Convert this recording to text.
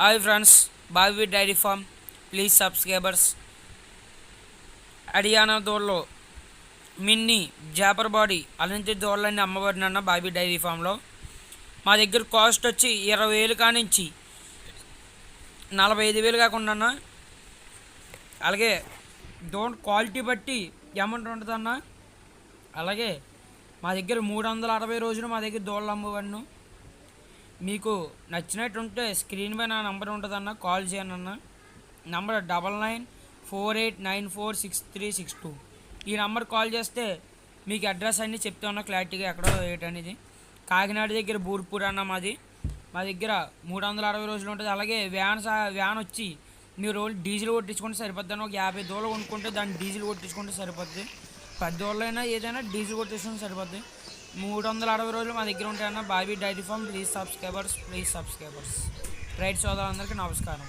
Hi friends, Bobby dairy farm please subscribers. Haryana దూడలో మిన్నీ జాపర్ బాడీ అలాంటి దూడలన్నీ అమ్మబడినన్న బాబీ డైరీ ఫామ్లో. మా దగ్గర కాస్ట్ వచ్చి 20,000 కానించి 45,000 కాకుండా. అలాగే దూడ క్వాలిటీ బట్టి అమౌంట్ ఉంటుందన్న. అలాగే మా దగ్గర 360 రోజులు మా దగ్గర దూడలు అమ్మబడిను. మీకు నచ్చినట్టు ఉంటే స్క్రీన్ పై నా నంబర్ ఉంటుందన్న, కాల్ చేయండి అన్న. నంబర్ 9948946362. ఈ నంబర్ కాల్ చేస్తే మీకు అడ్రస్ అన్నీ చెప్తా ఉన్నా క్లారిటీగా ఎక్కడో ఏంటనేది. కాకినాడ దగ్గర బూర్పూర్ అన్న మాది. మా దగ్గర 360 రోజులు ఉంటుంది. అలాగే వ్యాన్ వచ్చి మీరు డీజిల్ కొట్టించుకుంటే సరిపోద్ది అన్న. ఒక 50 దూడలు కొనుక్కుంటే దాన్ని డీజిల్ కొట్టించుకుంటే సరిపోద్ది. 10 దూడలైనా ఏదైనా డీజిల్ కొట్టించుకుంటే సరిపోద్ది. 360 రోజులు మా దగ్గర ఉంటాయన్న. Bobby dairy farm please subscribers. రైతు సోదరులందరికీ నమస్కారం.